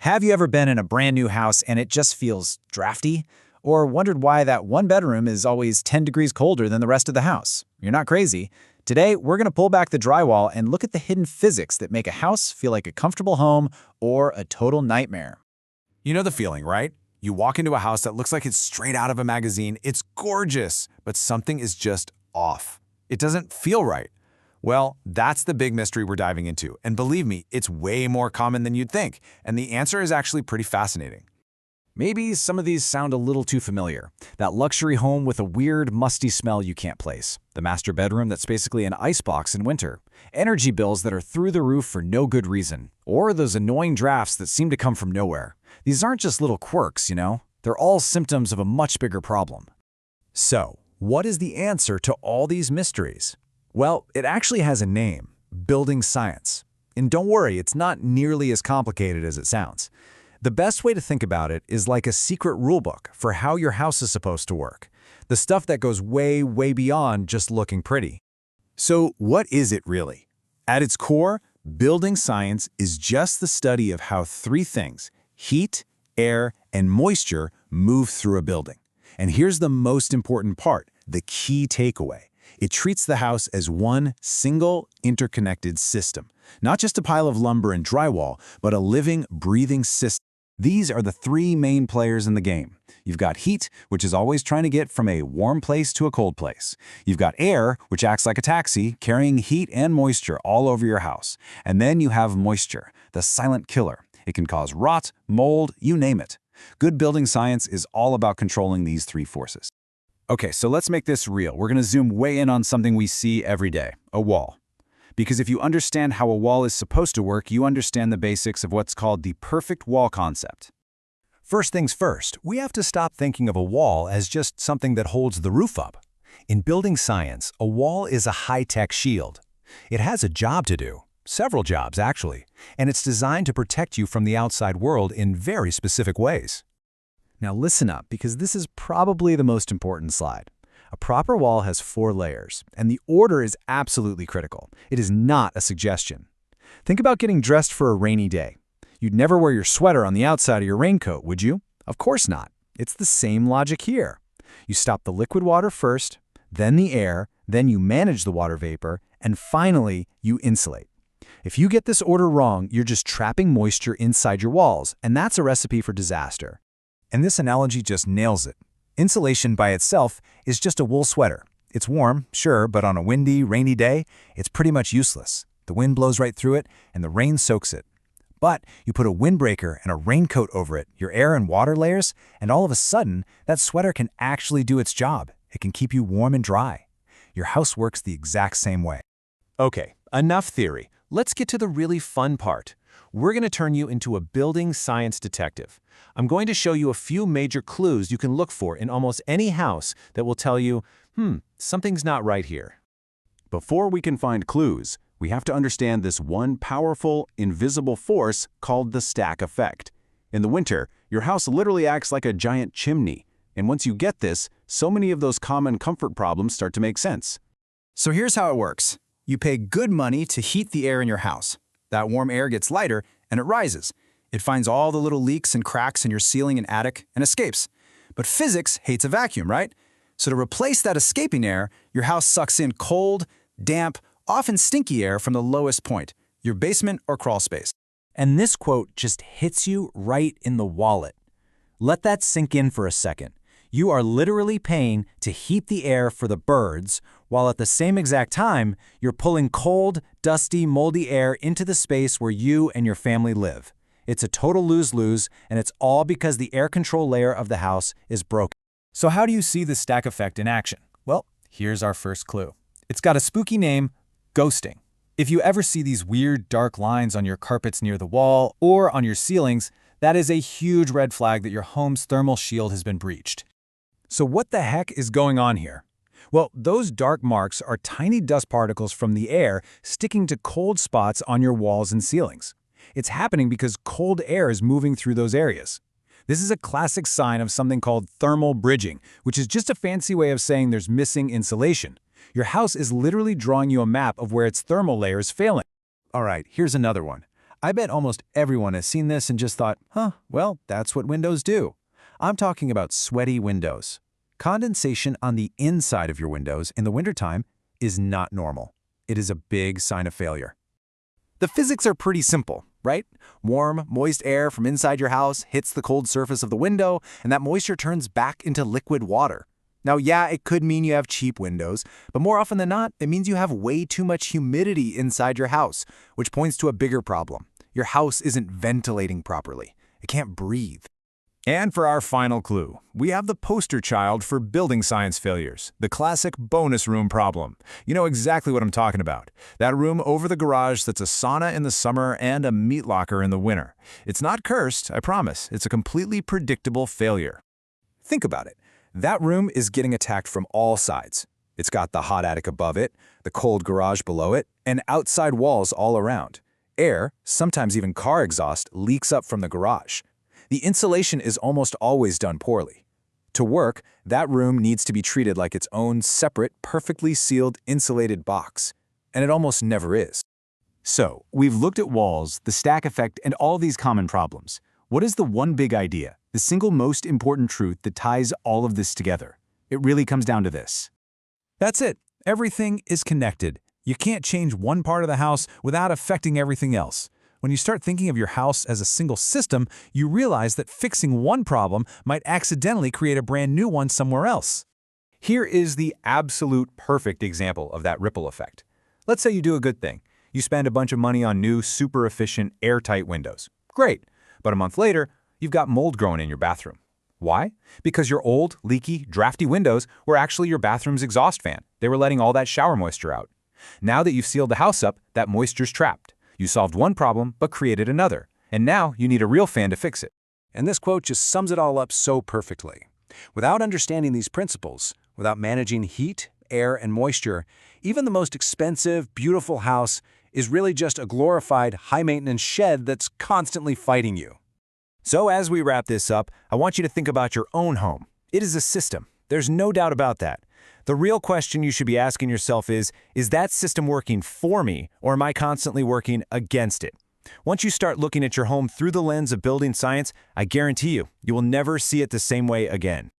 Have you ever been in a brand new house and it just feels drafty? Or wondered why that one bedroom is always 10 degrees colder than the rest of the house? You're not crazy. Today, we're going to pull back the drywall and look at the hidden physics that make a house feel like a comfortable home or a total nightmare. You know the feeling, right? You walk into a house that looks like it's straight out of a magazine. It's gorgeous, but something is just off. It doesn't feel right. Well, that's the big mystery we're diving into. And believe me, it's way more common than you'd think. And the answer is actually pretty fascinating. Maybe some of these sound a little too familiar. That luxury home with a weird, musty smell you can't place. The master bedroom that's basically an icebox in winter. Energy bills that are through the roof for no good reason. Or those annoying drafts that seem to come from nowhere. These aren't just little quirks, you know? They're all symptoms of a much bigger problem. So, what is the answer to all these mysteries? Well, it actually has a name, building science. And don't worry, it's not nearly as complicated as it sounds. The best way to think about it is like a secret rulebook for how your house is supposed to work. The stuff that goes way, way beyond just looking pretty. So what is it really? At its core, building science is just the study of how three things, heat, air, and moisture, move through a building. And here's the most important part, the key takeaway. It treats the house as one single, interconnected system. Not just a pile of lumber and drywall, but a living, breathing system. These are the three main players in the game. You've got heat, which is always trying to get from a warm place to a cold place. You've got air, which acts like a taxi, carrying heat and moisture all over your house. And then you have moisture, the silent killer. It can cause rot, mold, you name it. Good building science is all about controlling these three forces. Okay, so let's make this real. We're going to zoom way in on something we see every day, a wall. Because if you understand how a wall is supposed to work, you understand the basics of what's called the perfect wall concept. First things first, we have to stop thinking of a wall as just something that holds the roof up. In building science, a wall is a high-tech shield. It has a job to do, several jobs actually, and it's designed to protect you from the outside world in very specific ways. Now listen up, because this is probably the most important slide. A proper wall has 4 layers, and the order is absolutely critical. It is not a suggestion. Think about getting dressed for a rainy day. You'd never wear your sweater on the outside of your raincoat, would you? Of course not. It's the same logic here. You stop the liquid water first, then the air, then you manage the water vapor, and finally, you insulate. If you get this order wrong, you're just trapping moisture inside your walls, and that's a recipe for disaster. And this analogy just nails it. Insulation by itself is just a wool sweater. It's warm, sure, but on a windy, rainy day, it's pretty much useless. The wind blows right through it, and the rain soaks it. But you put a windbreaker and a raincoat over it, your air and water layers, and all of a sudden, that sweater can actually do its job. It can keep you warm and dry. Your house works the exact same way. Okay, enough theory. Let's get to the really fun part. We're going to turn you into a building science detective. I'm going to show you a few major clues you can look for in almost any house that will tell you, something's not right here. Before we can find clues, we have to understand this one powerful, invisible force called the stack effect. In the winter, your house literally acts like a giant chimney. And once you get this, so many of those common comfort problems start to make sense. So here's how it works. You pay good money to heat the air in your house. That warm air gets lighter, and it rises. It finds all the little leaks and cracks in your ceiling and attic and escapes. But physics hates a vacuum, right? So to replace that escaping air, your house sucks in cold, damp, often stinky air from the lowest point, your basement or crawl space. And this quote just hits you right in the wallet. Let that sink in for a second. You are literally paying to heat the air for the birds, while at the same exact time, you're pulling cold, dusty, moldy air into the space where you and your family live. It's a total lose-lose, and it's all because the air control layer of the house is broken. So how do you see the stack effect in action? Well, here's our first clue. It's got a spooky name, ghosting. If you ever see these weird dark lines on your carpets near the wall or on your ceilings, that is a huge red flag that your home's thermal shield has been breached. So what the heck is going on here? Well, those dark marks are tiny dust particles from the air sticking to cold spots on your walls and ceilings. It's happening because cold air is moving through those areas. This is a classic sign of something called thermal bridging, which is just a fancy way of saying there's missing insulation. Your house is literally drawing you a map of where its thermal layer is failing. All right, here's another one. I bet almost everyone has seen this and just thought, well, that's what windows do. I'm talking about sweaty windows. Condensation on the inside of your windows in the wintertime is not normal. It is a big sign of failure. The physics are pretty simple, right? Warm, moist air from inside your house hits the cold surface of the window, and that moisture turns back into liquid water. Now, yeah, it could mean you have cheap windows, but more often than not, it means you have way too much humidity inside your house, which points to a bigger problem. Your house isn't ventilating properly. It can't breathe. And for our final clue, we have the poster child for building science failures, the classic bonus room problem. You know exactly what I'm talking about. That room over the garage that's a sauna in the summer and a meat locker in the winter. It's not cursed, I promise. It's a completely predictable failure. Think about it. That room is getting attacked from all sides. It's got the hot attic above it, the cold garage below it, and outside walls all around. Air, sometimes even car exhaust, leaks up from the garage. The insulation is almost always done poorly. To work, that room needs to be treated like its own separate, perfectly sealed, insulated box. And it almost never is. So, we've looked at walls, the stack effect, and all these common problems. What is the one big idea, the single most important truth that ties all of this together? It really comes down to this. That's it. Everything is connected. You can't change one part of the house without affecting everything else. When you start thinking of your house as a single system, you realize that fixing one problem might accidentally create a brand new one somewhere else. Here is the absolute perfect example of that ripple effect. Let's say you do a good thing. You spend a bunch of money on new, super efficient, airtight windows. Great. But a month later, you've got mold growing in your bathroom. Why? Because your old, leaky, drafty windows were actually your bathroom's exhaust fan. They were letting all that shower moisture out. Now that you've sealed the house up, that moisture's trapped. You solved one problem, but created another. And now you need a real fan to fix it. And this quote just sums it all up so perfectly. Without understanding these principles, without managing heat, air, and moisture, even the most expensive, beautiful house is really just a glorified, high-maintenance shed that's constantly fighting you. So as we wrap this up, I want you to think about your own home. It is a system. There's no doubt about that. The real question you should be asking yourself is that system working for me, or am I constantly working against it? Once you start looking at your home through the lens of building science, I guarantee you will never see it the same way again.